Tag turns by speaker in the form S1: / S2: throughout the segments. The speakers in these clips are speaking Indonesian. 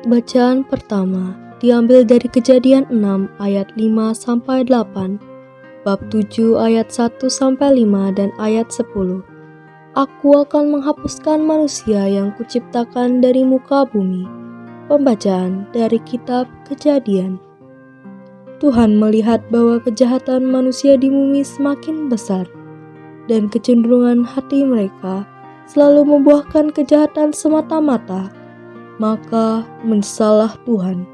S1: Bacaan pertama diambil dari Kejadian 6 ayat 5-8, bab 7 ayat 1-5 dan ayat 10. Aku akan menghapuskan manusia yang kuciptakan dari muka bumi. Pembacaan dari kitab Kejadian. Tuhan melihat bahwa kejahatan manusia di bumi semakin besar, dan kecenderungan hati mereka selalu membuahkan kejahatan semata-mata. Maka menyesallah Tuhan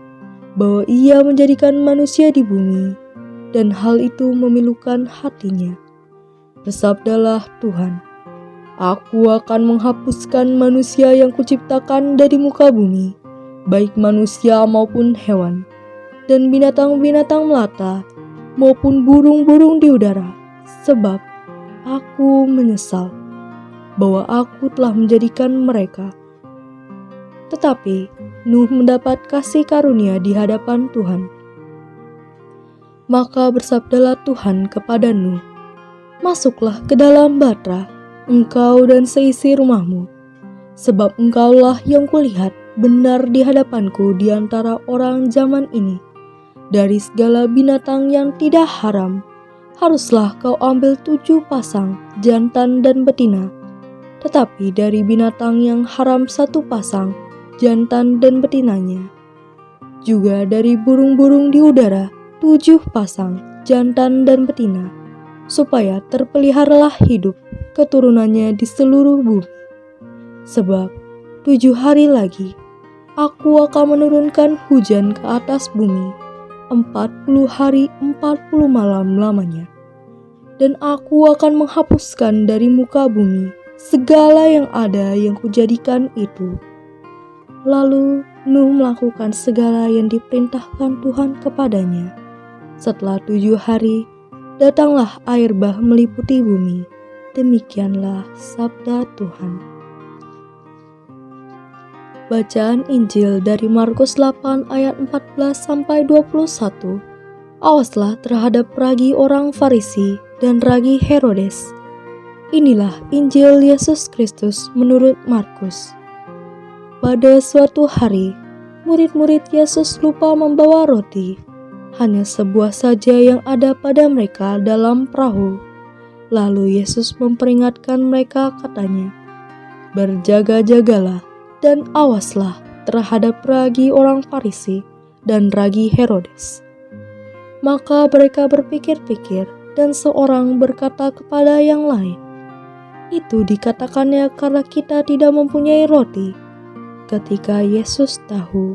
S1: bahwa Ia menjadikan manusia di bumi, dan hal itu memilukan hatinya. Bersabdalah Tuhan, Aku akan menghapuskan manusia yang kuciptakan dari muka bumi, baik manusia maupun hewan, dan binatang-binatang melata, maupun burung-burung di udara, sebab Aku menyesal bahwa Aku telah menjadikan mereka. Tetapi Nuh mendapat kasih karunia di hadapan Tuhan. Maka bersabdalah Tuhan kepada Nuh, Masuklah ke dalam batra, engkau dan seisi rumahmu, sebab engkaulah yang kulihat benar di hadapanku di antara orang zaman ini. Dari segala binatang yang tidak haram, haruslah kau ambil 7 pasang, jantan dan betina. Tetapi dari binatang yang haram 1 pasang, jantan dan betinanya. Juga dari burung-burung di udara 7 pasang, jantan dan betina, supaya terpeliharalah hidup keturunannya di seluruh bumi. Sebab 7 hari lagi Aku akan menurunkan hujan ke atas bumi 40 hari 40 malam lamanya. Dan Aku akan menghapuskan dari muka bumi segala yang ada yang kujadikan itu. Lalu Nuh melakukan segala yang diperintahkan Tuhan kepadanya. Setelah 7 hari, datanglah air bah meliputi bumi. Demikianlah sabda Tuhan. Bacaan Injil dari Markus 8 ayat 14-21. Awaslah terhadap ragi orang Farisi dan ragi Herodes. Inilah Injil Yesus Kristus menurut Markus. Pada suatu hari, murid-murid Yesus lupa membawa roti. Hanya sebuah saja yang ada pada mereka dalam perahu. Lalu Yesus memperingatkan mereka, katanya, Berjaga-jagalah dan awaslah terhadap ragi orang Farisi dan ragi Herodes. Maka mereka berpikir-pikir, dan seorang berkata kepada yang lain, Itu dikatakannya karena kita tidak mempunyai roti. Ketika Yesus tahu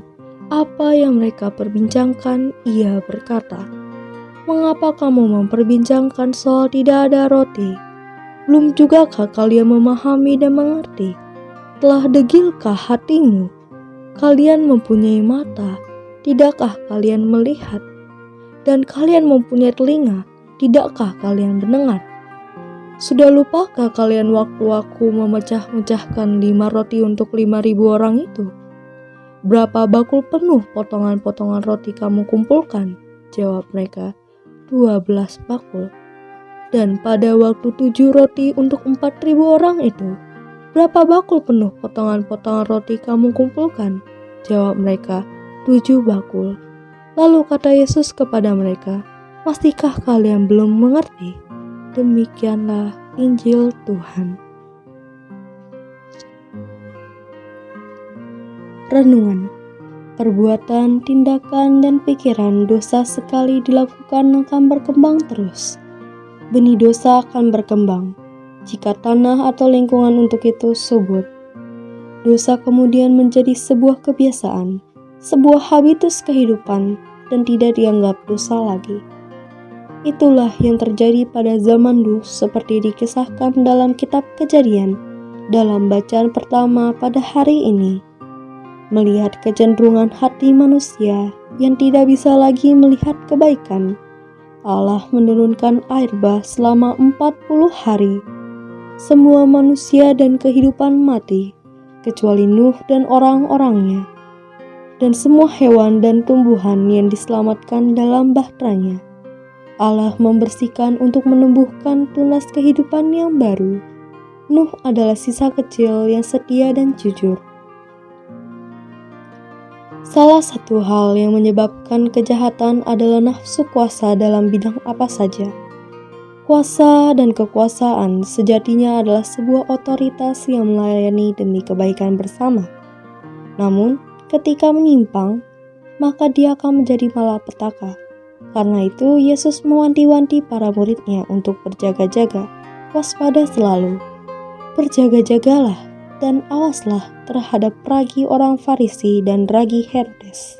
S1: apa yang mereka perbincangkan, Ia berkata, Mengapa kamu memperbincangkan soal tidak ada roti? Belum jugakah kalian memahami dan mengerti? Telah degilkah hatimu? Kalian mempunyai mata, tidakkah kalian melihat? Dan kalian mempunyai telinga, tidakkah kalian mendengar? Sudah lupakah kalian waktu aku memecah-mecahkan 5 roti untuk 5.000 orang itu? Berapa bakul penuh potongan-potongan roti kamu kumpulkan? Jawab mereka, 12 bakul. Dan pada waktu 7 roti untuk 4.000 orang itu, berapa bakul penuh potongan-potongan roti kamu kumpulkan? Jawab mereka, 7 bakul. Lalu kata Yesus kepada mereka, Masihkah kalian belum mengerti? Demikianlah Injil Tuhan. Renungan. Perbuatan, tindakan, dan pikiran dosa sekali dilakukan akan berkembang terus. Benih dosa akan berkembang jika tanah atau lingkungan untuk itu subur. Dosa kemudian menjadi sebuah kebiasaan, sebuah habitus kehidupan, dan tidak dianggap dosa lagi. Itulah yang terjadi pada zaman Nuh seperti dikisahkan dalam kitab Kejadian dalam bacaan pertama pada hari ini. Melihat kecenderungan hati manusia yang tidak bisa lagi melihat kebaikan, Allah menurunkan air bah selama 40 hari. Semua manusia dan kehidupan mati, kecuali Nuh dan orang-orangnya, dan semua hewan dan tumbuhan yang diselamatkan dalam bahteranya. Allah membersihkan untuk menumbuhkan tunas kehidupan yang baru. Nuh adalah sisa kecil yang setia dan jujur. Salah satu hal yang menyebabkan kejahatan adalah nafsu kuasa dalam bidang apa saja. Kuasa dan kekuasaan sejatinya adalah sebuah otoritas yang melayani demi kebaikan bersama. Namun, ketika menyimpang, maka dia akan menjadi malapetaka. Karena itu, Yesus mewanti-wanti para muridnya untuk berjaga-jaga, waspada selalu. Berjaga-jagalah dan awaslah terhadap ragi orang Farisi dan ragi Herodes.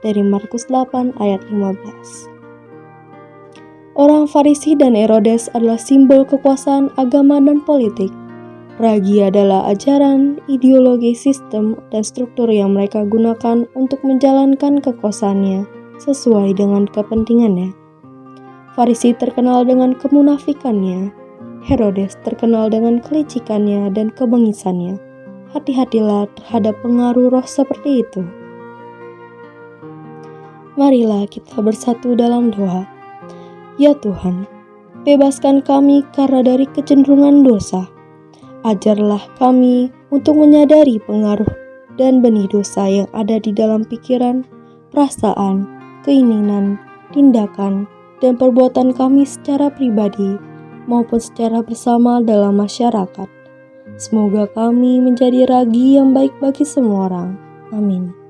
S1: Dari Markus 8 ayat 15. Orang Farisi dan Herodes adalah simbol kekuasaan agama dan politik. Ragi adalah ajaran, ideologi, sistem, dan struktur yang mereka gunakan untuk menjalankan kekuasaannya sesuai dengan kepentingannya. Farisi terkenal dengan kemunafikannya, Herodes terkenal dengan kelicikannya dan kebengisannya. Hati-hatilah terhadap pengaruh roh seperti itu. Marilah kita bersatu dalam doa. Ya Tuhan, bebaskan kami karena dari kecenderungan dosa. Ajarlah kami untuk menyadari pengaruh dan benih dosa yang ada di dalam pikiran, perasaan, keinginan, tindakan, dan perbuatan kami secara pribadi maupun secara bersama dalam masyarakat. Semoga kami menjadi ragi yang baik bagi semua orang. Amin.